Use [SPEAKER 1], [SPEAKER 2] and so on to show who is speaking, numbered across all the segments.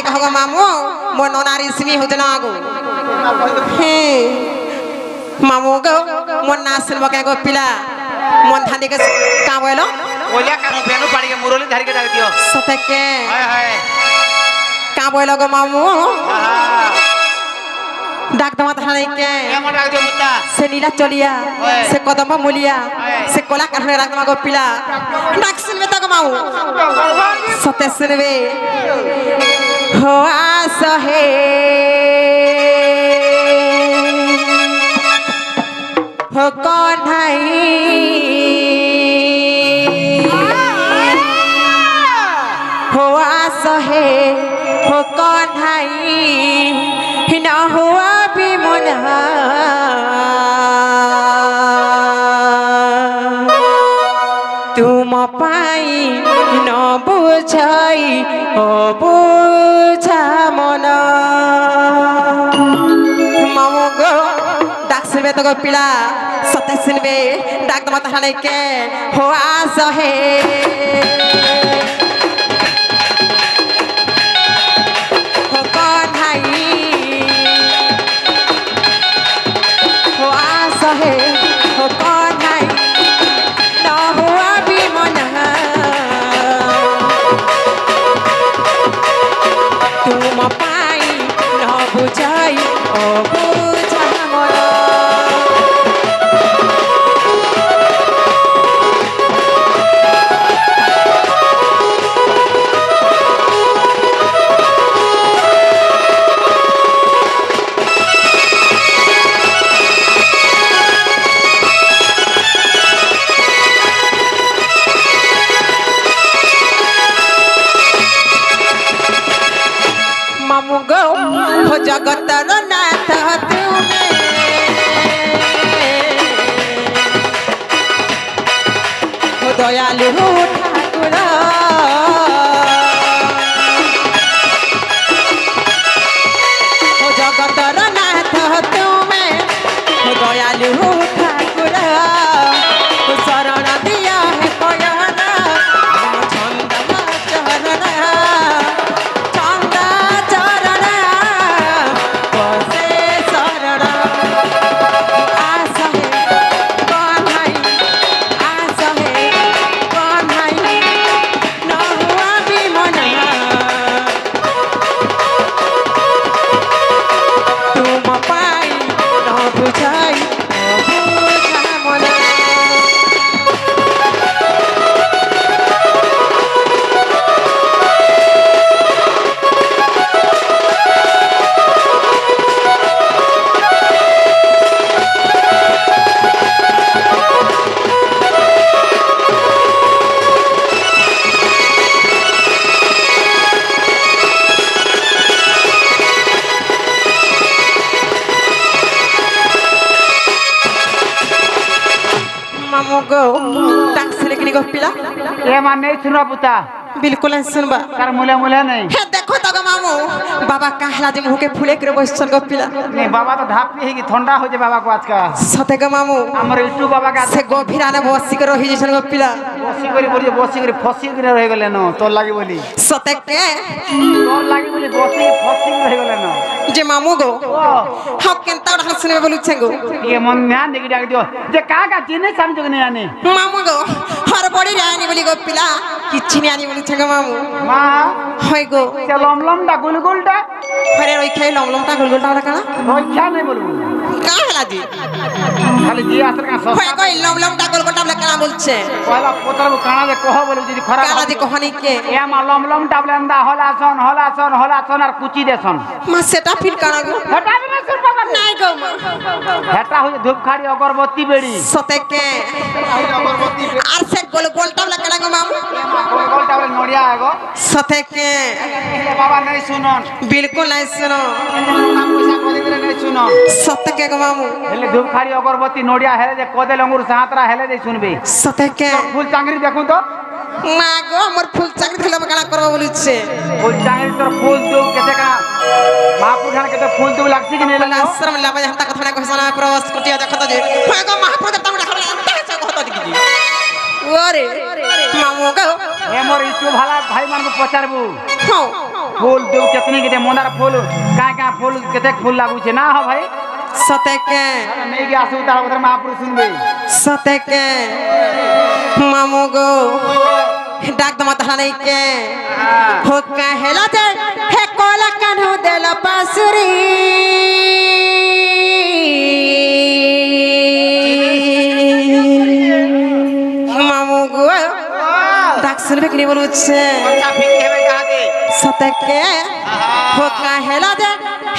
[SPEAKER 1] कहो मामू मो नोना रिश्मी हो जना गो हे मामू गो मो नासन बके गो पिला मन थाने के का बोलो
[SPEAKER 2] ओला कानो बेनु पाड़ी के मुरली धारी के डाक दियो
[SPEAKER 1] सते के
[SPEAKER 2] हाय हाय
[SPEAKER 1] का बोलो गो मामू
[SPEAKER 2] हां
[SPEAKER 1] डाक दमा थाने के
[SPEAKER 2] ए मन डाक दियो मुत्ता
[SPEAKER 1] से नीला चलिया से कदम मुलिया से कोला कहने डाक दमा गो पिला डाक सुनबे तो गो मामू सते सुनबे हो आस है हो कौन भाई हो आस है हो कौन भाई न हुआ भी मन तुम पाई न बुझाई ओ बुझा मन मामू गो डाक सुनबे तो गो पिला सते सुनबे डाक दमा थाने के हो आस है हो कौन भाई हो आस है हो कौन भाई न हुआ भी मन तुम पाई न बुझाई ओ बुझा मन मामू गो हो जगतर नाथ तुमे हो दयालु ठाकुर हो जगतर नाथ तुमे हो दयालु ठाकुर हो शरण दिया है कयना छंद चरण मामू गो डाक सुने के गो पिला
[SPEAKER 2] ए मान नहीं सुनबा पुता
[SPEAKER 1] बिल्कुल नहीं सुनबा
[SPEAKER 2] कर मुले मुले नहीं
[SPEAKER 1] हे देखो तो गो मामू बाबा कहला जे मुंह के फुले के बसन गो पिला
[SPEAKER 2] नहीं बाबा तो धाप पी है कि ठंडा हो जाए बाबा को आज का
[SPEAKER 1] सते गो मामू
[SPEAKER 2] हमर इटू बाबा का
[SPEAKER 1] से गोभिरा ने बसी के रही जसन गो पिला
[SPEAKER 2] बसी करी फसी के रह गेले न तो लागी बोली
[SPEAKER 1] सते के
[SPEAKER 2] तो लागी बोली बसी फसी के रह गेले न
[SPEAKER 1] जे मामू गो हम केनता डाक सुने बोलु छेगो
[SPEAKER 2] ये मन ध्यान देखि डाक दियो जे का चिन्ह समझ नहीं आने
[SPEAKER 1] मामू गो हर बड़ी रानी बोली गो पिला किछि नहीं आनी बोलु छेगो मामू
[SPEAKER 2] मां
[SPEAKER 1] होय गो
[SPEAKER 2] से लम डा गुलगुल डा
[SPEAKER 1] अरे रोई खाई लम ता गुलगुल ता का
[SPEAKER 2] रोइछा नहीं बोलू
[SPEAKER 1] का हला जी
[SPEAKER 2] खाली जी आसर का
[SPEAKER 1] होय
[SPEAKER 2] सस्ता
[SPEAKER 1] गो लम ता गुलगुल ता का बोलछे
[SPEAKER 2] पहला पोतर काना जे कह बोलू जी खराब
[SPEAKER 1] काला जी कहानी के
[SPEAKER 2] ए मा लम टाबलेंदा हलासन और कुची देसन
[SPEAKER 1] मा सेटा फिर करा गो
[SPEAKER 2] हटा में सुर बाबा
[SPEAKER 1] नहीं गो
[SPEAKER 2] हेटा हो धूप खाड़ी अगरबत्ती बेड़ी
[SPEAKER 1] सते के
[SPEAKER 2] अगरबत्ती
[SPEAKER 1] आर से गुलगुल ता का गो मामू
[SPEAKER 2] गोल टाबले नोड़िया आगो
[SPEAKER 1] सते के
[SPEAKER 2] बाबा नहीं सुनन
[SPEAKER 1] बिल्कुल नहीं सुनो
[SPEAKER 2] पैसा को दिले नहीं सुनो
[SPEAKER 1] सते के गो मामू
[SPEAKER 2] हेले धूप खाड़ी अगरबत्ती नोड़िया हेले जे कोदे लंगुर सातरा हेले जे सुनबे
[SPEAKER 1] सते के
[SPEAKER 2] फूल चांगरी देखू तो
[SPEAKER 1] ना गो हमर फूल चाकरी थले बगाना करबो बोली छे
[SPEAKER 2] फूल चांगरी तोर फूल दो केते का महापुर खान केते फूल दो लागसी कि नहीं
[SPEAKER 1] ना शर्म लाबे हम ता कथना कहसना प्रवास कुटिया देखत जे गो महापुर देवता देखत अंता से कहत दिखी ओरे मामू गो
[SPEAKER 2] हे मोर इटू भाला भाई मान को पचारबू
[SPEAKER 1] हो
[SPEAKER 2] फूल देव कितने के मंदार फूल का फूल केते फूल लागू छे ना हो भाई
[SPEAKER 1] सते के
[SPEAKER 2] नहीं के आसु तार उधर महापुरुष सुनबे
[SPEAKER 1] सते के मामू गो डाक दमा तहला नहीं के हो कहेला दे हे कोला कान्हो देला पासुरी मामू गो डाक सुनबे कि नहीं बोलू छे
[SPEAKER 2] अच्छा फिक हेबे कहा दे
[SPEAKER 1] सते के हो कहेला दे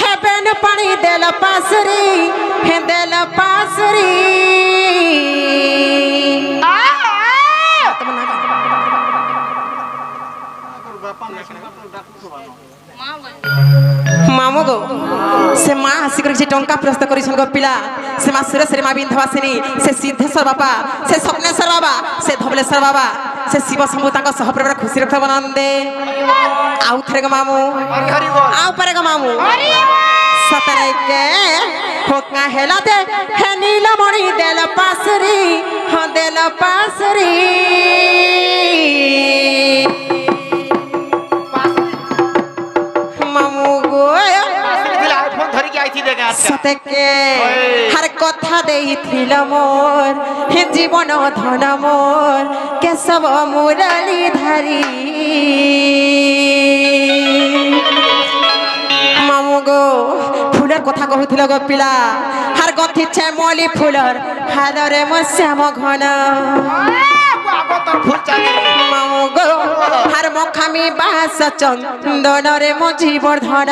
[SPEAKER 1] हे बेन पानी देला पासुरी हे देला पासुरी मामू गो से माँ हसी कर टंका प्रस्त कर पिला से माँ सुरेश्वरी माँ बिंधवासिनी से सिद्धेश्वर बाबा से स्वप्नेश्वर बाबा से धवलेश्वर बाबा से शिव शंभु सहप्रेम खुशी रख बंदे आउ थे गो मामू आउ परे गो मामू सतरे के हो कहेला दे हे नीलमणि देल पासरी हाँ देल पासरी मामू गो सते के हर कथा देइथिल मोर हे जीवन धन मोर केशव मुरली धारी मामू गो फुलर कथा कहूथिल गो पिला हर गथि छे मली फुलर हादरे मो श्याम घन मामू गो हर मखामी बास चंदन रे मो जीवर्धन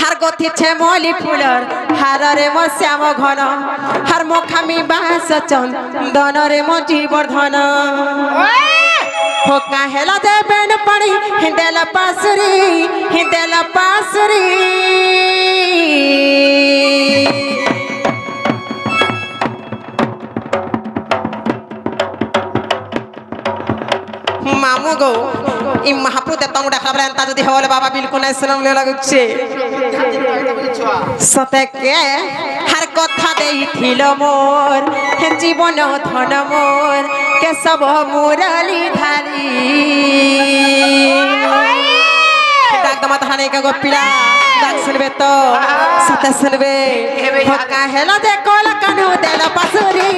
[SPEAKER 1] हर गथि छे मली फुलर हारे मो श्याम घन हर मखामी बास चंदन रे मो जीवर्धन हो कहेला दे बेन पड़ी हिंदेला पासुरी हिंदेला पासुरी मामू गो इ महाप्रभु देवता देखला बला एंता जदी होले बाबा बिल्कुल नै सुनम ले लागुछे सते के हर कथा देइथिल मोर हे जीवन धन मोर केशव मुरली धारी डाक दमा तहाने के गो पिला डाक सुनबे तो सते सुनबे हो कहेला दे कोला कान्हो देला पासुरी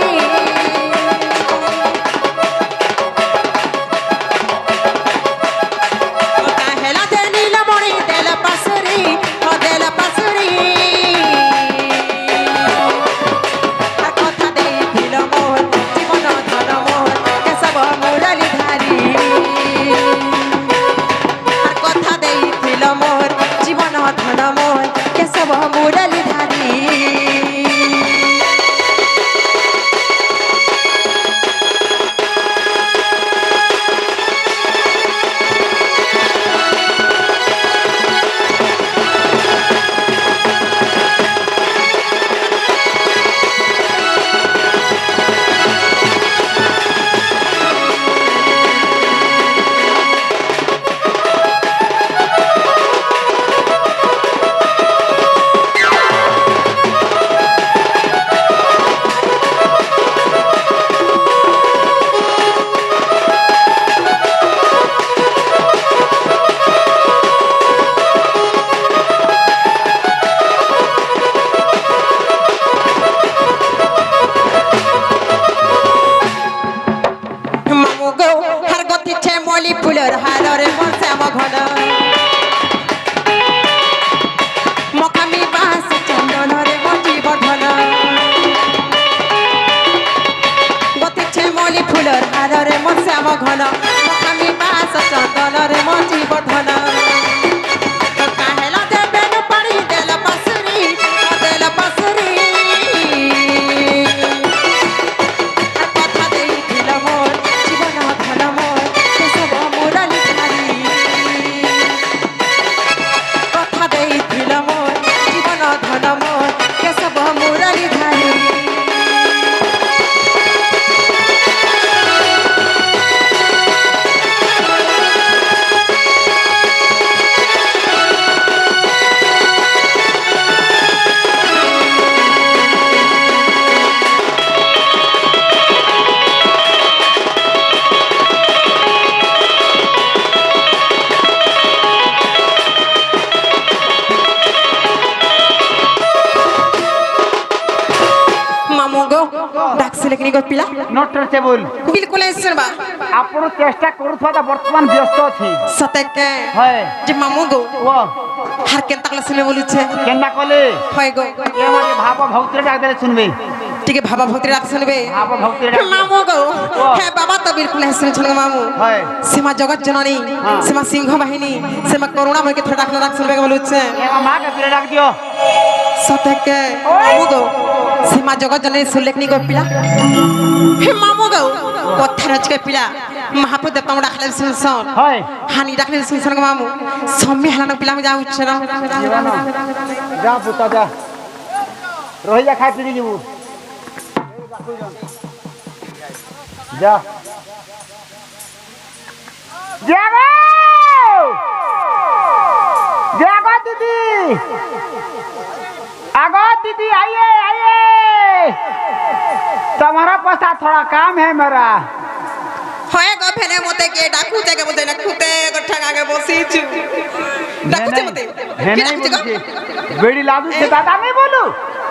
[SPEAKER 1] घन मखामी बास चंदन रे मो जीवर्धन काहेला देबे न पानी देला पासुरी कथा देइथिल मोर जीवन धन मोर केशव मुरली धारी कथा देइथिल मोर जीवन धन मोर केशव मुरली धारी ସୁଲେଖିନି ଗୋ ପିଲା
[SPEAKER 2] ନଟ୍ ରିଚେବୁଲ
[SPEAKER 1] ବିଲକୁଲ ଏସରବା
[SPEAKER 2] ଆପଣ ଚେଷ୍ଟା କରୁଥିବା ବର୍ତ୍ତମାନ ବ୍ୟସ୍ତ ଅଛି
[SPEAKER 1] ସତେ କେ
[SPEAKER 2] হয়
[SPEAKER 1] ଯେ ମାମୁ ଗো
[SPEAKER 2] ଓ
[SPEAKER 1] হার কেনতা কলে শুনে বলুছে
[SPEAKER 2] কেন্না কলে
[SPEAKER 1] হয় গো
[SPEAKER 2] এ মানে ভাব ভক্তি ডাক দেলে শুনবে
[SPEAKER 1] টিকে ভাবা ভক্তি রাখ শুনবে
[SPEAKER 2] ভাব ভক্তি ডাক
[SPEAKER 1] মামু গো হে বাবা তো বিলকুল হেসন ছন মামু
[SPEAKER 2] হয়
[SPEAKER 1] সীমা জগৎ জননী সীমা সিংহ বাহিনী সীমা করুণাময় কে থোড়া ডাকলে রাখ শুনবে বলুছে
[SPEAKER 2] এ মা কে পিরে ডাক দিও
[SPEAKER 1] সতে কে মামু গো সীমা জগৎ জননী সুলেখনি গো পিলা হে মামু গো কথার আজকে পিলা মহাপ্রভু দেবতা ডাকলে শুনছন
[SPEAKER 2] হয়
[SPEAKER 1] হানি ডাকলে শুনছন গো মামু সম্মি হালানো পিলা আমি যাউছে না
[SPEAKER 2] যা পুতা যা রহি যা খাই পিরি যাবো যা জাগো জাগো दीदी आगो दीदी आइए आइए तुम्हारा पास थोड़ा काम है मेरा
[SPEAKER 1] হয় গো ফেনে মতে কে ডাকুতে কে বলতে না খুতে গঠা আগে বসিছু ডাকুতে মতে
[SPEAKER 2] হেনে বলছি বেড়ি লাদু সে দাদা আমি বলু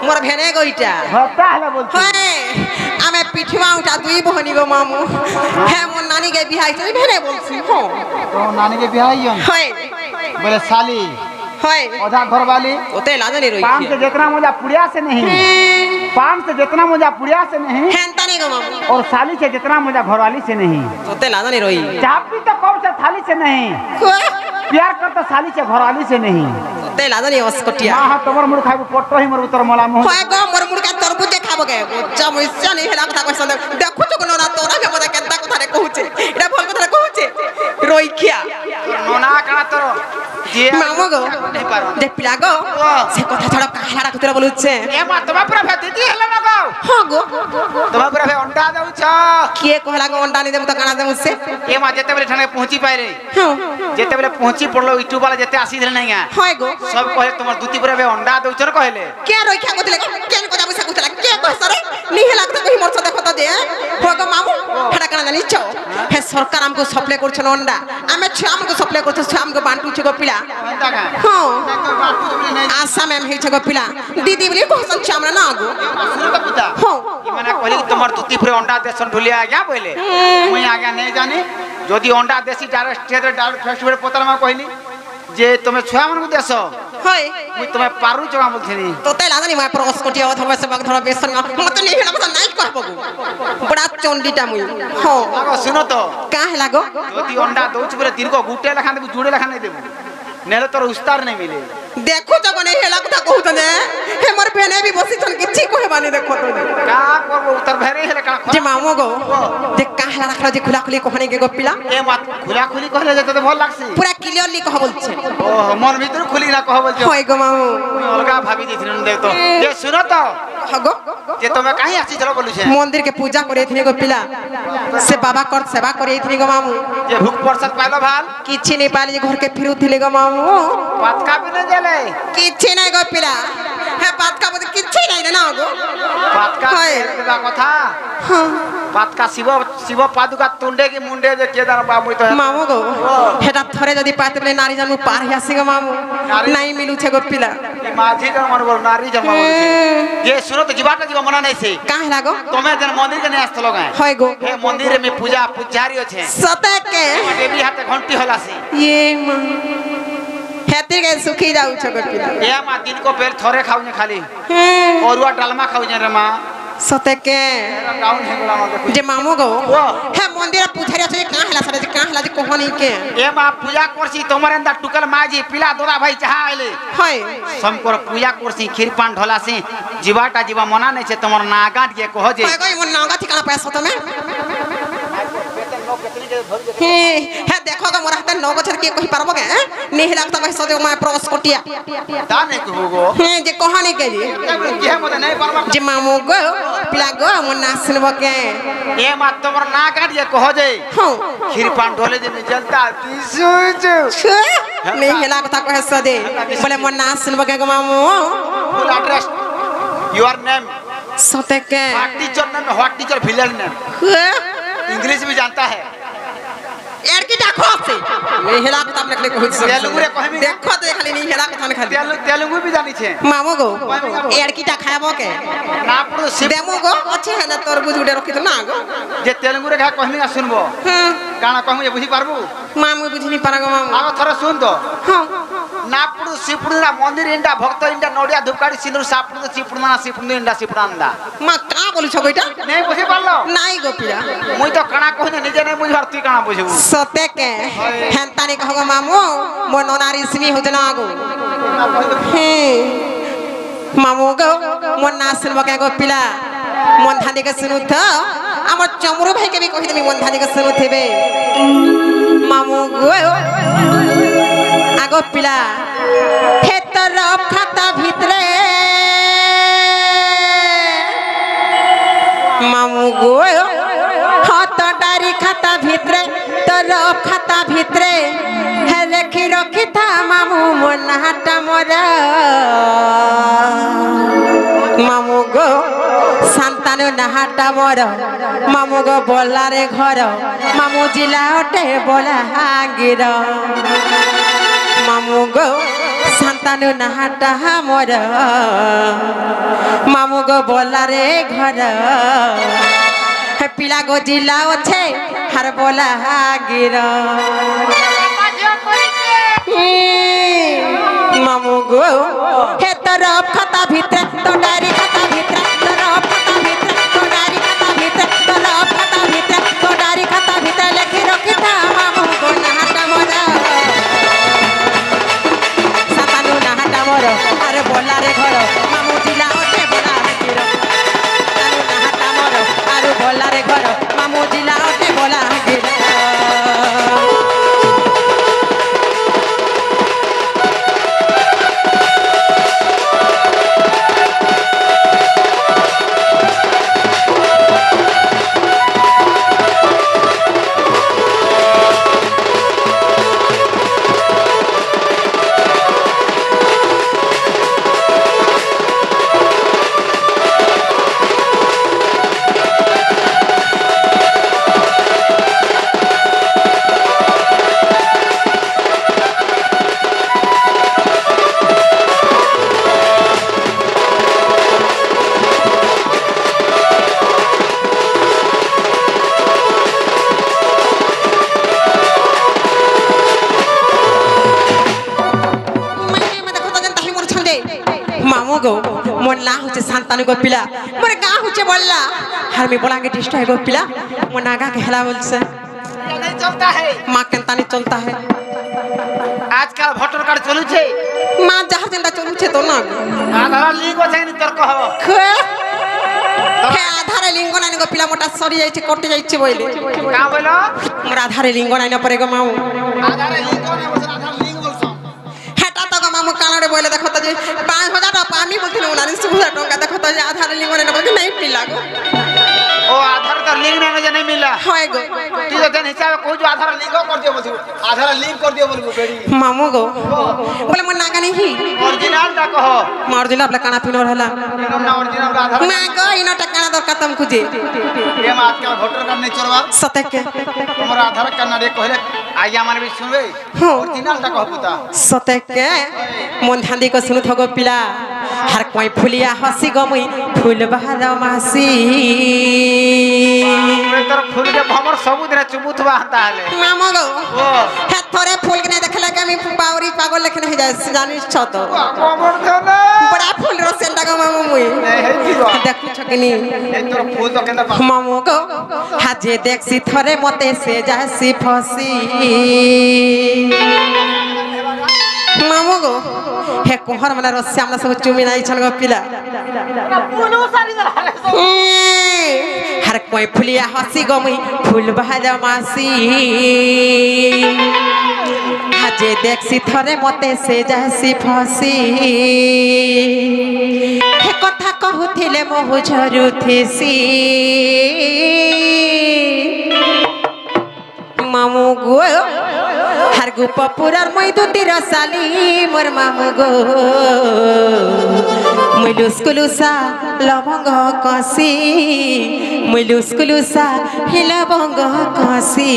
[SPEAKER 1] মোর ভেনে গইটা
[SPEAKER 2] হতা হলে বলছি
[SPEAKER 1] হয় আমি পিঠবা উঠা দুই বহনি গো মামু হ্যাঁ মোর নানি কে বিহাই তুই ভেনে বলছি হো
[SPEAKER 2] তো নানি के बिहाई
[SPEAKER 1] হয়
[SPEAKER 2] बोले साली
[SPEAKER 1] হয়
[SPEAKER 2] ओधा घर वाली
[SPEAKER 1] ওতে লাজনি রই
[SPEAKER 2] पान से जितना मजा पुड़िया से नहीं पान से जितना मजा पुड़िया से नहीं
[SPEAKER 1] হ্যাঁ তানি গো মামু
[SPEAKER 2] और साली से जितना मजा घरवाली से नहीं
[SPEAKER 1] ওতে লাজনি রই
[SPEAKER 2] चापी तो कब से थाली से नहीं प्यार कर तो साली से घरवाली से नहीं
[SPEAKER 1] ওতে লাজনি অস্কটিয়া
[SPEAKER 2] हाँ हाँ तुम्हार मुड़ खाइबो पट्टो ही मोर उतर मला मुह
[SPEAKER 1] হয় গো মোর মুড়কা তরবুজ খাবো গে সমস্যা নেই হেলা কথা কইছ দেখো তো কোন না তোরা কে মতে কেনতা কথা রে কহুছে এটা ভুল কথা রে কহুছে রইখিয়া
[SPEAKER 2] नोना कणा तो जे
[SPEAKER 1] মামু গো
[SPEAKER 2] नहीं पारो
[SPEAKER 1] যে পিলা গো সে কথা ছাড়া কাহলা রাখতে বলুছে
[SPEAKER 2] ए मा तबा पूरा भे दीदी हेला न गो
[SPEAKER 1] হ্যাঁ গো
[SPEAKER 2] तबा पूरा भे अंडा देउ छ
[SPEAKER 1] কিয়ে কহলা গো অন্ডা নি দেব তো কানা দেব সে
[SPEAKER 2] ए मा जेते बेले ठाने पहुंची पाए रे
[SPEAKER 1] হ্যাঁ
[SPEAKER 2] जेते बेले पहुंची पड़लो यूट्यूब वाला जेते आसी धरे नहीं
[SPEAKER 1] হয় গো
[SPEAKER 2] सब कहे तुमर दूती पूरा भे अंडा देउ छ कहले
[SPEAKER 1] কে রইখিয়া কইলে কেন কথা বসে কইলা কে কইছ রে নিহে লাগতে কই মোর সাথে কথা দে হয় গো মামু হেডা কানা জানি ছ হে সরকার আমকো সপ্লাই করছ অন্ডা আমি ছুয়া আমকো সপ্লাই করছ ছুয়া আমকো বান্টু ছ গো পিলা
[SPEAKER 2] अंडा का
[SPEAKER 1] হ্যাঁ
[SPEAKER 2] तो बापू तुमने नहीं
[SPEAKER 1] आशा मैम हे छ गो पिला दीदी बोली कहसन छ हमरा ना गो
[SPEAKER 2] सुनो तो पिता
[SPEAKER 1] হ্যাঁ
[SPEAKER 2] ई माने कहले कि तुमर दूती पूरे अंडा देसन ढुलिया आज्ञा बोले मुई आज्ञा नहीं जानी जदी अंडा देसी डायरेक्ट डायरेक्ट फेस्टिवल पोतल मा कहली जे तुमे छुआ मन को देसो
[SPEAKER 1] হয়
[SPEAKER 2] मुई तुमे पारू चोगा बोलथनी
[SPEAKER 1] তো তাই লাগানি মায় প্রস কোটি অধ হবে সব ধর বেসন মতে নি হেলা কথা নাই কহব গো বড়া চন্ডিটা মুই হ্যাঁ
[SPEAKER 2] आगो सुनो तो
[SPEAKER 1] কা হেলা গো
[SPEAKER 2] जदी अंडा दोच पूरे दीर्घ गुटे लखा देबु जुड़े लखा नहीं देबु नेले तोर उस्तार नहीं मिले
[SPEAKER 1] देखो जगन हेला কথা कहू तने हे मोर बेने भी बसी छन किछि कहबानी देखो तो
[SPEAKER 2] का करबो उतर भेरे हेले का
[SPEAKER 1] जे मामो गो जे का हेला रखला जे खुला खुली कहने के गो पिला
[SPEAKER 2] ए मत खुला खुली कहले जे तो भल लागसी
[SPEAKER 1] पूरा क्लियरली कह बोलछे
[SPEAKER 2] ओ मन भीतर खुली ना कह बोल
[SPEAKER 1] হয় গো মামু
[SPEAKER 2] अलगा भाभी दिथिन देख तो जे सुनो तो
[SPEAKER 1] হগো
[SPEAKER 2] जे तुमे काहे आसी चलो बोलु छे
[SPEAKER 1] मंदिर के पूजा करे थी गो पिला से बाबा कर सेवा करे थी गो मामू
[SPEAKER 2] जे भूख प्रसाद पाइलो भाल
[SPEAKER 1] किछि नहीं पाली घर के फिरू थी गो मामू
[SPEAKER 2] पातका भी नहीं देले
[SPEAKER 1] किछि नहीं गो पिला हे बात का बोल किछि नहीं ना गो
[SPEAKER 2] पातका
[SPEAKER 1] হয়।
[SPEAKER 2] देबा कथा
[SPEAKER 1] हां
[SPEAKER 2] पातका शिव शिव पादुका तुंडे की मुंडे जे केदार बाबू तो
[SPEAKER 1] मामू गो हेटा थरे जदी पाते बोले नारी जन्म पार हे आसी गो मामू नहीं मिलू छे गो पिला
[SPEAKER 2] ई माझी जन मन बोल नारी जन बोल जे सुनो तो जीवाटा जीवा मना नहीं से
[SPEAKER 1] का हेला गो
[SPEAKER 2] तुम्हें जन मंदिर के नहीं आस्तलो गए
[SPEAKER 1] হয় गो
[SPEAKER 2] हे मंदिर में पूजा पुजारी छे
[SPEAKER 1] सते के
[SPEAKER 2] देवी हाथे घंटी होला से
[SPEAKER 1] ये मां हेती के सुखी जाऊ छे गो पिला
[SPEAKER 2] ए मा दिन को पेल थोरे खाउने खाली
[SPEAKER 1] हैं
[SPEAKER 2] औरुआ डालमा खाउने रे मां
[SPEAKER 1] सते के
[SPEAKER 2] डाउन हे गोला मां देखो
[SPEAKER 1] जे मामू गो हे मंदिर पुजारी আছে का हेला सरे का हेला जे कोहनी के
[SPEAKER 2] ए मा पूजा करसी तोमरे अंदर टुकल माजी पिला दोरा भाई चाहा आइले
[SPEAKER 1] হয়
[SPEAKER 2] समकोर पूजा करसी खीर पान ढोलासी जीवाटा जीवा मना नहीं छे तमर नागाट के कह जे
[SPEAKER 1] হয় গো মন নাগা ঠিকানা পাইছ তুমি হে হে দেখো গো মোর হাতে নগো ছর কি কহি পারবো কে নেহি লাগতা কইছ যে মই প্রস কোটিয়া
[SPEAKER 2] दा नहीं कहबो गो
[SPEAKER 1] হে যে কহানি কে যে
[SPEAKER 2] जे मते नहीं परवा
[SPEAKER 1] যে মামু গো পিলা গো মন না শুনবো কে
[SPEAKER 2] ए मा तमर नागाट के कह जे
[SPEAKER 1] হ্যাঁ
[SPEAKER 2] खीर पान ढोले जे जलता दिसुजु
[SPEAKER 1] নেহি লাগতা কইছ দে বলে মন না শুনবো কে গো মামু
[SPEAKER 2] फुल एड्रेस योर नेम
[SPEAKER 1] সতে কে
[SPEAKER 2] what teacher name what teacher villain name English भी जानता है
[SPEAKER 1] এর কি দেখো আছে এই হেলা কথা আপনি খালি কইছ
[SPEAKER 2] তেলুগুরে কইবি না?
[SPEAKER 1] দেখো তো খালি নি হেলা কথা খালি
[SPEAKER 2] তেলুগু বি জানিছে
[SPEAKER 1] মামু গো এর কিটা খাইবো কে
[SPEAKER 2] না পুরো
[SPEAKER 1] দেমু গো আছে হেলা তরবুজ উড়ে রখি তো না গো
[SPEAKER 2] যে তেলুগুরে ঘা কইবি না শুনবো
[SPEAKER 1] হ্যাঁ
[SPEAKER 2] কানা কইবি বুঝি পারবো
[SPEAKER 1] মামু বুঝিনি পারা গো মামু
[SPEAKER 2] আগে থরে শুন তো
[SPEAKER 1] হ্যাঁ
[SPEAKER 2] নাপুড়ু সিপুড়া মন্দির ইন্ডা ভক্ত ইন্ডা নড়িয়া ধূপকাড়ি সিন্দুর সাপুড়ু সিপুড় না সিপুড়ু ইন্ডা সিপুড়ান্দা
[SPEAKER 1] মা কা বলিছ কইটা
[SPEAKER 2] নেই বুঝি পারলো
[SPEAKER 1] নাই গো পিয়া
[SPEAKER 2] মুই তো কানা কইনে নিজে নেই বুঝবার তুই কানা বুঝিবু
[SPEAKER 1] সতে কে হেনতানি কহ গো মামু মো ননারি সিনি হতে না গো হে মামু গো মন না শুনবো কে গো পিলা মন ধানি কে শুনু তো আমার চমরু ভাই কে भी কহি তুমি মন ধানি কে শুনু থিবে মামু গো আগো পিলা হে তোর খাতা ভিতরে মামু গো হাত ডারি খাতা ভিতরে তোর খাতা ভিতরে হে রেখি রখি থা মামু মনাটা মোরা মামু গো সন্তান নাহাটা মোর মামু গো বলারে ঘর মামু জিলা ওটে বলা হাঙ্গির মামু গো সন্তান নাহাটা মোর মামু গো বলারে ঘর হে পিলা গো জিলা আছে হার বলা হাঙ্গির মামু গো হে তোর খাতা ভিতরে তো ডারি খাতা ভিতরে তোর খাতা ভিতরে তো ডারি খাতা ভিতরে তোর খাতা ভিতরে তো ডারি খাতা ভিতরে লেখি রখি থা মামু গো নাহাটা মোরা সাতানু নাহাটা মোর আরে বলারে ঘর মামু জিলা ওঠে বলা হাকির সাতানু নাহাটা মোর আরে বলারে ঘর মামু জিলা ওঠে বলা হাকির মামু গো মোর না হচ্ছে সন্তান গো পিলা মোর গা হচ্ছে বললা আর আমি বলাঙ্গে ডিস্ট है गो पिला मोर नागा के हेला बोलছে
[SPEAKER 2] नहीं चलता है
[SPEAKER 1] मां केनतानी चलता है
[SPEAKER 2] आजकल ভোটার কার্ড চলুছে
[SPEAKER 1] मां जहां जिंदा चलुছে তো না
[SPEAKER 2] আধার লিঙ্ক আছে নি তর্ক হবো
[SPEAKER 1] হে আধারে লিঙ্গ নাই গো পিলা মোটা সরি যাইছে কটে যাইছে বইলে
[SPEAKER 2] কা বলো
[SPEAKER 1] মোর আধারে লিঙ্গ নাই না পরে গো মামু
[SPEAKER 2] আধার লিঙ্ক নাই বলছ আধার লিঙ্ক বলছ
[SPEAKER 1] হেটা তো গো মামু কানাড়ে বইলে দেখো তো যে 5000 টাকা আমি বলছিল 19000 টাকা দেখো তো যে আধারে লিঙ্গ নাই না বলছে নাই পিলা গো
[SPEAKER 2] ও আধার তো লিঙ্ক নাই না যে নাই মিলা
[SPEAKER 1] হয় গো
[SPEAKER 2] তুই তো দেন হিসাবে কই যে আধার লিঙ্ক কর দিও বলছিস আধার লিঙ্ক কর দিও বলবো বেড়ি
[SPEAKER 1] মামু গো বলে মোর নাগা নেহি
[SPEAKER 2] অরিজিনাল টা কহ
[SPEAKER 1] মার দিলা আপলা কানা পিনোর হলা
[SPEAKER 2] না অরিজিনাল আধার
[SPEAKER 1] না গো ইনোটা কানা দরকার তম খুঁজে
[SPEAKER 2] এ মাত কা ভোটার কার্ড নাই চলবা
[SPEAKER 1] সতে কে
[SPEAKER 2] তোমার আধার কার্ড না রে কইলে আইয়া মানে বি শুনবে অরিজিনাল টা কহ পুতা
[SPEAKER 1] সতে কে মন ধান্দি को सुनु थगो पिला हर कोई फुलिया हसी गमुई फूल बहार मासी
[SPEAKER 2] তোর ফুল যে ভমর সবুদিনে চুমুতবা হাতা হলে
[SPEAKER 1] मामो गो
[SPEAKER 2] ও
[SPEAKER 1] हे थोरे फूल के देखला के আমি বাউরি পাগল লেখনে হই যায় জানিস ছ তো
[SPEAKER 2] ভমর ধনে
[SPEAKER 1] বড়া ফুল রসেন্ডা গো মামু মুই
[SPEAKER 2] এই হে কি গো
[SPEAKER 1] দেখু ছকিনি
[SPEAKER 2] এই তোর ফুল তো কেন পা
[SPEAKER 1] মামু গো হাজে দেখছি থরে মতে সে যাসি ফসি মামু গো হে কোহর মানে রসে আমরা সব চুমি নাই ছল গো পিলা
[SPEAKER 2] পুনু সারি দা
[SPEAKER 1] हर कोई फुलिया हसी गमुई फूल बहार मासी हाजे देखसी थरे मते से जासी फसी हे कथा कहूथिले मोहु झरुथिसी मामू गो হার গোপপুরার মই দুতি রসালি মোর মামু গো মুই লুসকুলুসা লবঙ্গ কষি মুই লুসকুলুসা হি লবঙ্গ কষি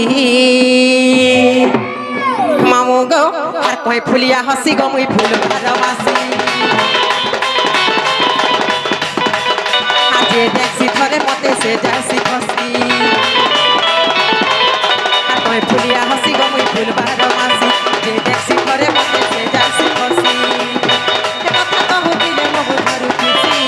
[SPEAKER 1] মামু গো আর কই ফুলিয়া হসি গো মুই ফুল ভালোবাসি যে দেখছি থরে মতে সে যাসি খসি আর কই ফুলিয়া হসি গো মুই ফুল ভালোবাসি যে দেখছি থরে মতে সে যাসি খসি এ কথা তো বুঝিলে মগু ধরু খুশি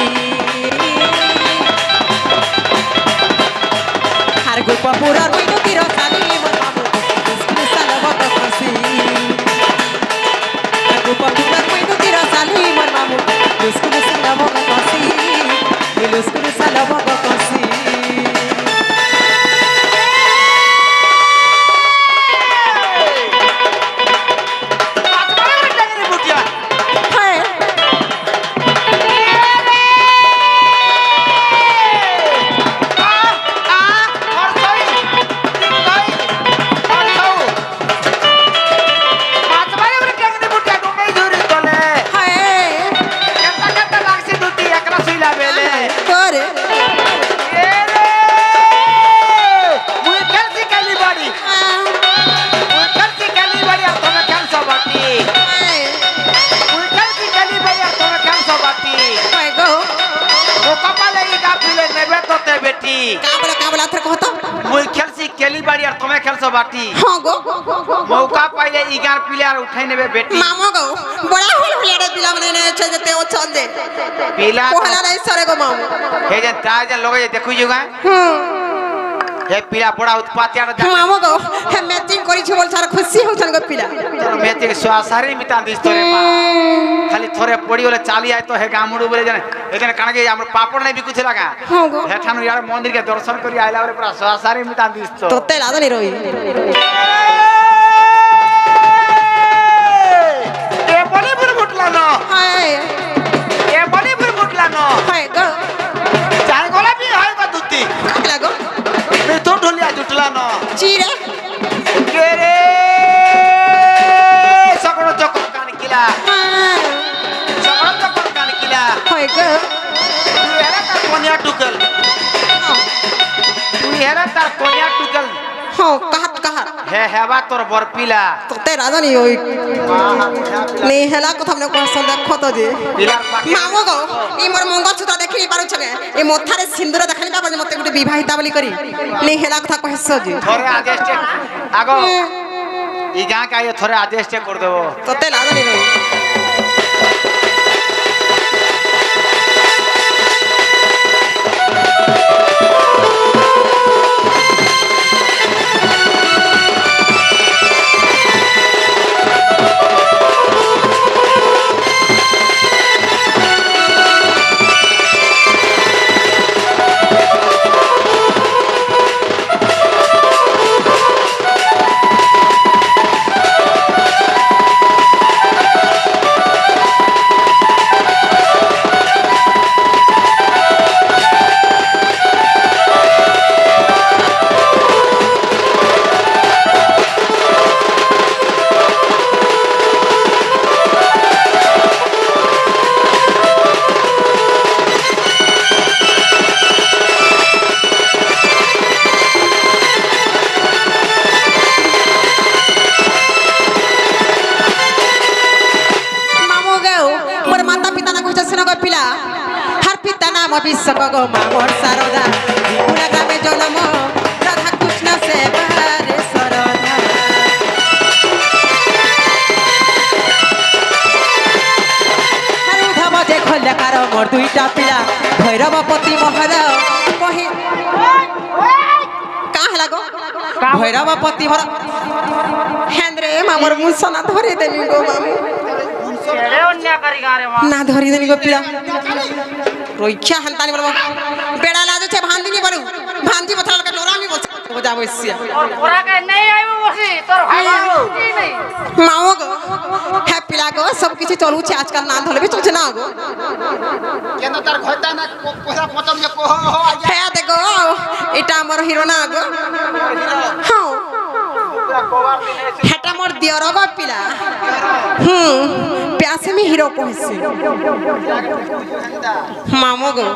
[SPEAKER 1] আর গোপপুরার মই নদী রসালি মোর মামু স্কুল সালবত খসি আর গোপপুরার মই নদী রসালি মোর মামু স্কুল সালবত খসি Los cruza la boca così
[SPEAKER 2] बाटी
[SPEAKER 1] हां गो
[SPEAKER 2] मौका पाइले इगार प्लेयर उठाई नेबे बेटी
[SPEAKER 1] मामा गो बड़ा होल प्लेयर पिला मने ने छे जते ओ छंदे
[SPEAKER 2] पिला
[SPEAKER 1] कोहला नहीं सरे गो मामू
[SPEAKER 2] हे जे ताज लोग जे देखु जुगा हे पिला बड़ा उत्पाती are
[SPEAKER 1] mama go hey matching करी छ बोल सारा खुशी हो छन गो पिला
[SPEAKER 2] तोर मैचिंग स्वासारी मिता दिस तोरे मा खाली थोरे पड़ी ओले चाली आय तो हे गामुडू बोले जने एजने काना के हमर पापड़ नै बिकु छला का
[SPEAKER 1] हां गो
[SPEAKER 2] हे ठानु यार मंदिर के दर्शन करी आइला रे पूरा स्वासारी मिता दिस तो
[SPEAKER 1] तोते लादो नि रोई
[SPEAKER 2] ए बली पुर मुटला न
[SPEAKER 1] हाय
[SPEAKER 2] ए बली पुर मुटला न
[SPEAKER 1] हाय गो
[SPEAKER 2] चाय गोला भी हाय का दुती
[SPEAKER 1] लागो
[SPEAKER 2] मैं तो ढोलिया जुटला न
[SPEAKER 1] चीरे
[SPEAKER 2] के रे सकरो चक्कर कान किला सकरो चक्कर कान किला
[SPEAKER 1] हाय गो
[SPEAKER 2] तू हेरा तार कोनिया टुकल तू हेरा तार कोनिया टुकल
[SPEAKER 1] हां कहत
[SPEAKER 2] हे हेबा तोर बरपिला
[SPEAKER 1] तोते राजा नि होई ने हेला को हमने को सन देखो तो जे
[SPEAKER 2] पिलार पाके
[SPEAKER 1] मामो गो ई मोर मंगल सूत्र देखि पारु छगे ए मोथारे सिंदूर देखनि बाबा जे मते गुटे विवाहिता बोली करी ने हेला कथा कहसो जे
[SPEAKER 2] थोरे आदेश टे आगो ई गां का ये थोरे आदेश टे कर देबो
[SPEAKER 1] तोते राजा नि होई विश्व गो मामोर सारदा पूरा ग्रामे जन्म राधा कृष्ण से बारे सरदा हरु धम जे खल्यकार मोर दुईटा पिला भैरवपति महर कहि का हला गो भैरवपति महर हेंद्रे मामोर मुसना धरे देनी गो मामू
[SPEAKER 3] एड़े अन्या करी गारे मा
[SPEAKER 1] ना धरी देनी गो पिला रोइख्या हंतानी बोलबो बेड़ा लाजो छे भांदिनी बोलू भांजी बथल के डोरामी बोल बजाबो सिया
[SPEAKER 3] और ओरा के नहीं आइबो बसी तोर भाई की नहीं
[SPEAKER 1] माओ गो है पिला गो सब किछि चलू छे आजकल ना धलबे चल छे ना गो
[SPEAKER 2] केनो तार खयता ना पोसा पचम जे को हो
[SPEAKER 1] है देखो एटा हमर हीरो ना गो हां হেটা মোর দিয়র গো পিলা প্যাসে মি হিরো কইছি মামু গো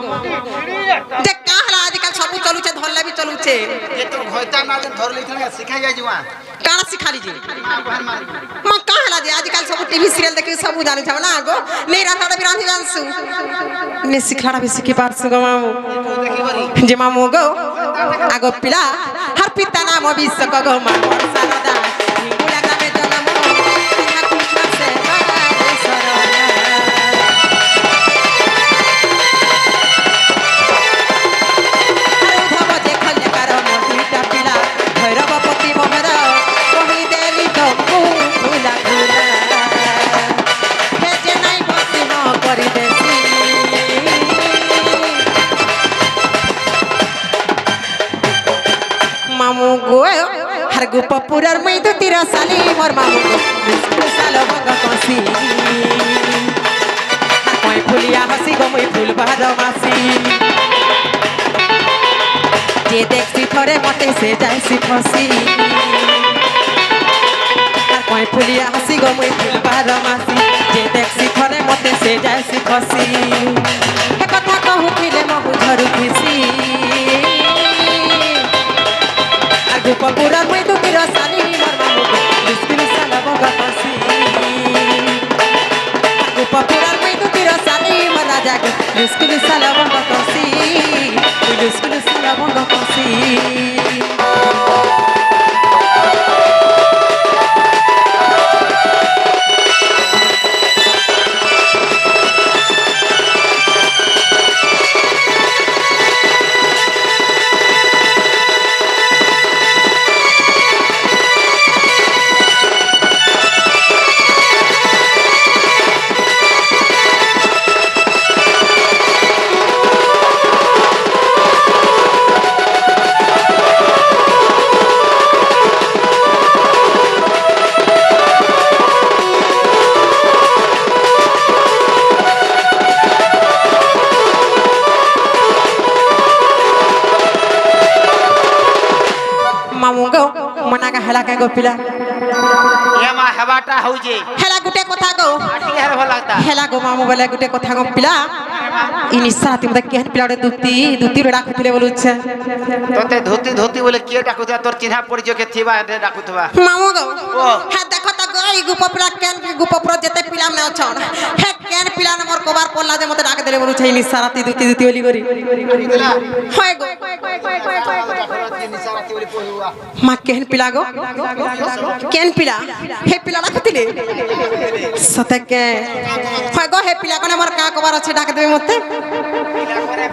[SPEAKER 1] যে কাহলা আজকাল সবু চলুছে ধরলে বি চলুছে
[SPEAKER 2] ये तो घोइता ना धरली थने सिखाई जाई जुआ
[SPEAKER 1] কানা শিখালি যে মা কাহলা যে আজকাল সবু টিভি সিরিয়াল দেখি সবু জানি যাও না গো নেই রাতাটা বি রাঁধি জানছু নে শিখাড়া বি শিখি পারছু গো মামু
[SPEAKER 2] देखी बरी
[SPEAKER 1] যে মামু গো আগো পিলা হার পিতা নাম বিশ্ব গো মামু সারদা হিঙ্গুলা গ্রামে জন্ম ইহা কৃষ্ণ সেবা সরলা উদ্ধব দেখল কার মহিটা পিলা ভৈরবপতি মহের কহি দেলি তম্বু ফুলা ফুলা হে যে নাই বসি ন করি দেছি মামু গো হর গোপপুরর মই তো তেরা সালি মোর মামু গো সালো ভঙ্গ কসি মই ফুলিয়া হাসি গো মই ফুল বাহার মাসি যে দেখছি থরে মতে সে যাইছি ফসি মই ফুলিয়া হাসি গো মই ফুল বাহার মাসি যে দেখছি থরে মতে সে যাইছি ফসি হে কথা কহুছিলে মহু ঝরু খুশি গোপপুরর মই তো তেরা সালি মোর মামু গো বিস্কিল সালা বগা কসি গোপপুরর মই তো তেরা সালি মোর রাজা গো বিস্কিল সালা বগা কসি বিস্কিল সালা বগা কসি মামু গো মনাগা হেলা কে গো পিলা
[SPEAKER 2] ये मा हवाटा हो जे
[SPEAKER 1] হেলা গুটে কথা গো
[SPEAKER 2] आटी हर भल लगता
[SPEAKER 1] হেলা গো মামু বলে গুটে কথা গো পিলা ইনি সাথে মতে কেন পিলাড়ে দুতি রে রাখুতিলে বলুছে
[SPEAKER 2] तोते धोती धोती बोले के डाकुता तोर चिन्हा परिचय के थिबा डाकुतबा
[SPEAKER 1] মামু গো
[SPEAKER 2] ओ
[SPEAKER 1] হ্যাঁ দেখো তো গো এই গুপপুরা কেন গুপপুরা যেতে পিলাম না অছন হ্যাঁ কেন পিলা না মোর কবার পড়লা যে মতে ডাক দিলে বলুছে ইনি সারাতি দুতি ওলি করি
[SPEAKER 2] दिला
[SPEAKER 1] হয় গো
[SPEAKER 2] निसारती बोले पोहुआ
[SPEAKER 1] মা কেন পিলা গো কেন পিলা হে পিলা রাখুতিলে সতে কে হয় গো হে পিলা কোন আমার কা কবার আছে ডাক দেবে মতে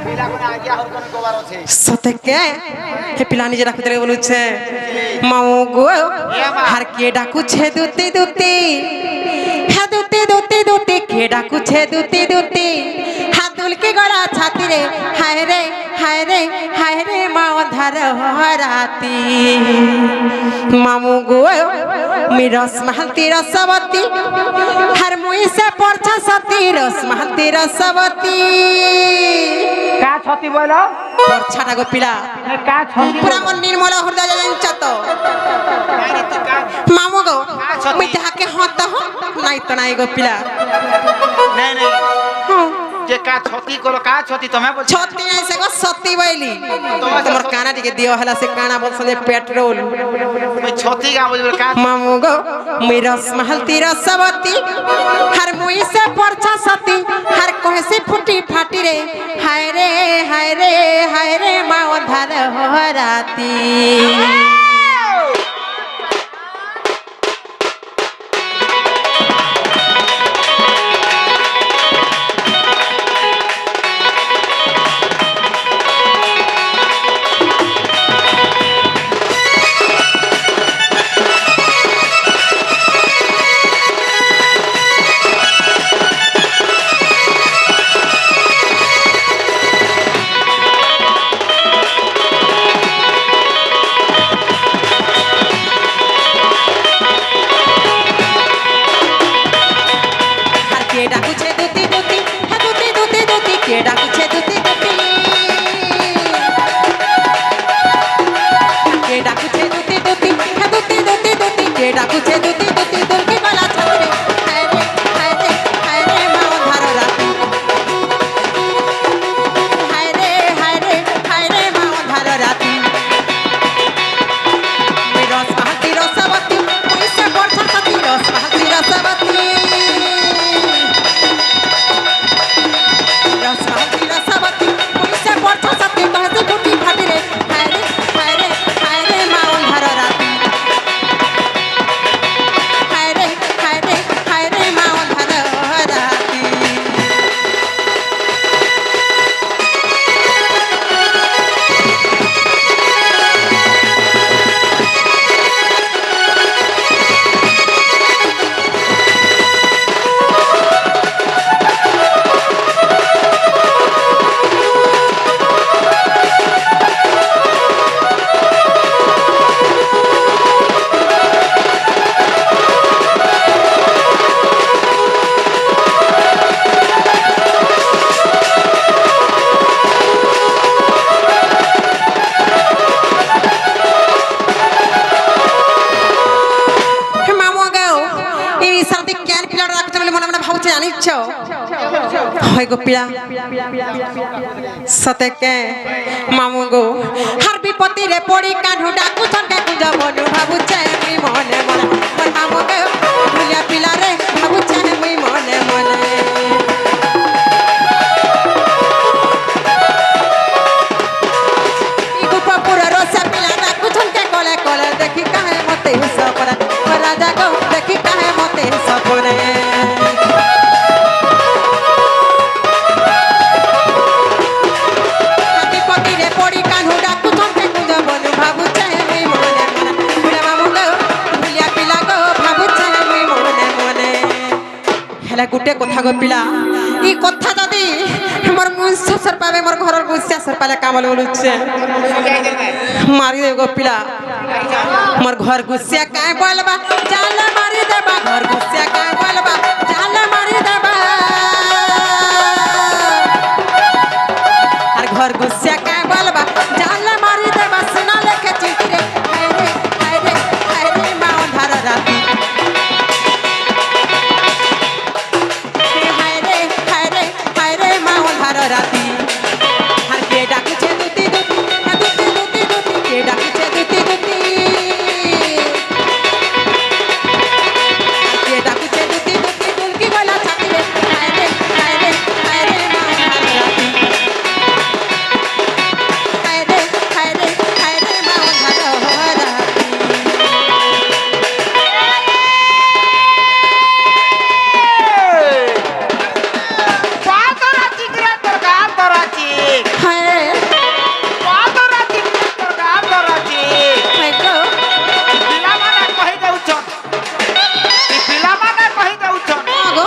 [SPEAKER 2] पीला कोना आज्ञा हर कोन कोबार আছে
[SPEAKER 1] সতে কে হে পিলা নিজে রাখুতিলে বলুছে মামু গো হার কে ডাকুছে দুতি হ্যাঁ দুতি কে ডাকুছে দুতি হাত দুলকে গড়া ছাতি রে হায় রে মা অন্ধার হরাতি মামু গো মি রসমালতি রসবতী হর মুই সে পরছা সতী রসমালতি রসবতী
[SPEAKER 3] का छती बोलो
[SPEAKER 1] পরছাটা গো পিলা
[SPEAKER 3] का छती
[SPEAKER 1] পুরা মন নির্মল হৃদয় জানছ তো
[SPEAKER 2] नाही तू का
[SPEAKER 1] মামু গো মুই তাহাকে হত হ নাই তো নাই গো পিলা
[SPEAKER 2] नाही नाही যে কা ছতি কলো কা ছতি তুমি বলছ
[SPEAKER 1] ছতি নাই সে গো সতী বইলি তোমার কানা টিকে দিও হলা সে কানা বলছ যে পেট্রোল
[SPEAKER 2] তুমি ছতি গা বলবে কা
[SPEAKER 1] মামু গো মুই রসমালতি রসবতী হর মুই সে পরছা সতী হর কহেসি ফুটি ফাটি রে হায় রে মা অন্ধার হরাতি জানিছ হয় গো পিলা সতে কে মামু গো হার বিপত্তি রে পড়ি কানু ডাকু থনকে কুঞ্জ বনু ভাবুছে মুই মনে মনে মোর মামু গে ভুলিয়া পিলা রে ভাবুছে মুই মনে মনে পুরা রসা পিলা ডাকু থনকে কলে কলে দেখি কাহে মতে সপরে রাজা গো দেখি কাহে মতে সপরে বিপত্তিরে পড়ি কানু ডাকু থনকে কুঞ্জ বনু ভাবুছে মুই মনে মনে মোর মামু গো ভুলিয়া পিলা গো ভাবুছে মুই মনে মনে হেলা গুটে কথা গো পিলা ই কথা যদি মোর মুসর পাবে মোর ঘরর মুসর পালে কামল বলুছে মারি দে গো পিলা মোর ঘর গুছিয়া কায় বলবা জাল মারি দেবা ঘর গুছিয়া কায় বলবা জাল মারি দেবা আর ঘর গুছিয়া কায় বলবা জাল মারি দেবা সোনা লেখে চিঠি রে হায় রে হায় রে হায় রে মা অন্ধার রাতি হায় রে হায় রে হায় রে মা অন্ধার রাতি আর কে ডাকছে দুতি দুতি দুতি দুতি দুতি কে ডাকছে দুতি দুতি কে ডাকছে দুতি দুতি দুলকি গলা ছাতি রে হায় রে হায় রে হায় রে মা অন্ধার রাতি হায় রে হায় রে হায় রে মা অন্ধার রাতি হায় রে হায় গো গো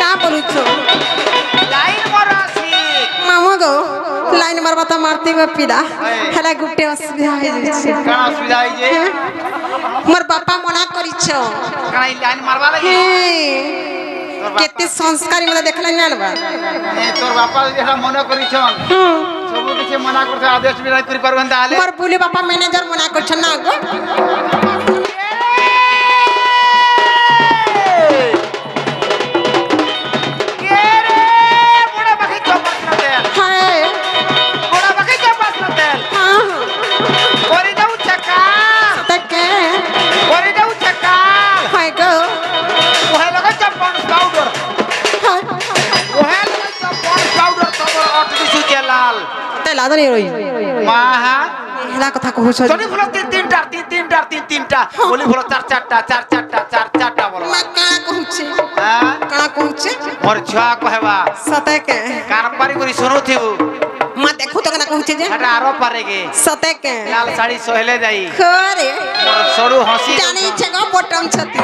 [SPEAKER 1] কা বলুছো মামু গো লাইন মারবা তো মারতে গো পিলা হেলা গুটে অসুবিধা হয়ে যাচ্ছে মোর বাপা মনা করিছ কেতে সংস্কারী মনে দেখলে জানবা
[SPEAKER 2] তোর বাপা যেটা মনে করিছন সবু কিছু মনা করতে আদেশ বিদায় করি পারবেন তাহলে
[SPEAKER 1] মোর বুলি বাপা ম্যানেজার মনা করছ না গো হ্যাঁ তাকে হয় গো তাই লাদনি রই হেলা কথা কহুছ মা কাଣା কহুছে কাଣା কহুছে
[SPEAKER 2] মোর ছুয়া কহেবা
[SPEAKER 1] সতে কে
[SPEAKER 2] কারবারি করি শুনুথিবু
[SPEAKER 1] মা দেখু তো কেনা কহুছে যে
[SPEAKER 2] এটা আরো পারে গে
[SPEAKER 1] সতে কে
[SPEAKER 2] লাল শাড়ি সহেলে যাই
[SPEAKER 1] খরে
[SPEAKER 2] মোর সরু হসি
[SPEAKER 1] জানিছে গো বটম ছতি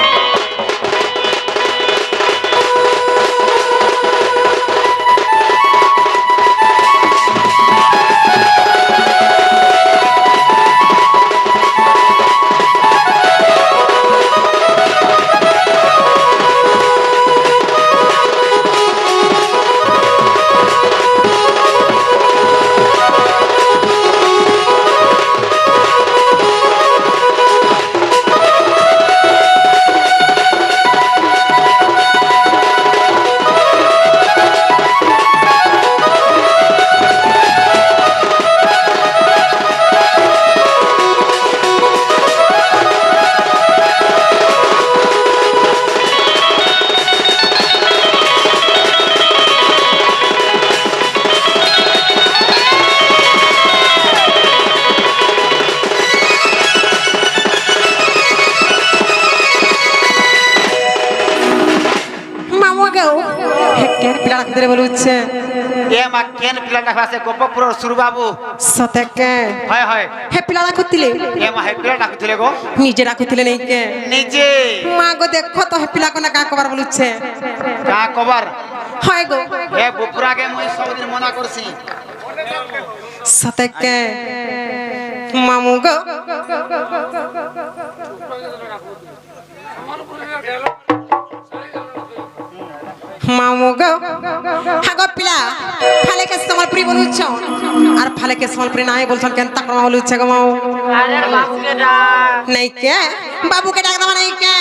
[SPEAKER 1] रे बोलुचे
[SPEAKER 2] ए मा केन पिला डाकवासे गोपपुर सुरबाबू
[SPEAKER 1] सते के
[SPEAKER 2] हाय हाय
[SPEAKER 1] हे पिला डाकुतिले
[SPEAKER 2] ए मा हे पिला डाकुतिले गो
[SPEAKER 1] निजे डाकुतिले नहीं के
[SPEAKER 2] निजे
[SPEAKER 1] मा गो देखो तो हे पिला को ना का कबर बोलुचे
[SPEAKER 2] का कबर
[SPEAKER 1] हाय गो
[SPEAKER 2] ए बुपुरा के मुई सब दिन मना करसी
[SPEAKER 1] सते के मामू गो मामू गो हागो पिला फाले के समलपुरी बोलुछो और फाले के समलपुरी नाही बोलछन केन तक बोलुछे गो माऊ
[SPEAKER 3] अरे बाबू के डाक
[SPEAKER 1] नहीं के बाबू के डाक दमा नहीं के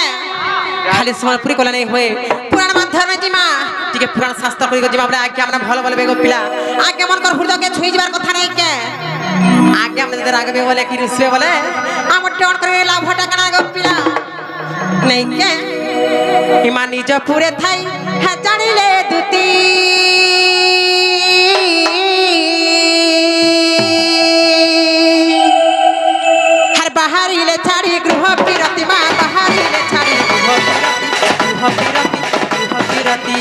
[SPEAKER 1] খালি সম্বলপুরি কলা নেই হয়ে পুরাণ মাধ্যমে জিমা টিকে পুরাণ শাস্ত্র করি জিমা আমরা আগে আমরা ভালো বলবে গো পিলা আগে মন কর হৃদয়কে ছুঁই যাবার কথা নাই কে আগে আমরা যদি রাগবে বলে কি রুসবে বলে আমার টেন করে লাভ টাকা না গো পিলা নেই কে ইমা নিজ পুরে থাই হ্যাঁ জানিলে দুতি হর বাহারিলে ছাড়ি গৃহ বিরতি মা বাহারিলে ছাড়ি গৃহ বিরতি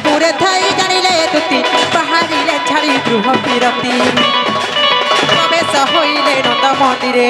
[SPEAKER 1] পুরে থাই জানিলে দুতি বাহারিলে ছাড়ি গৃহ বিরতি প্রবেশ হইলে নন্দ মন্দিরে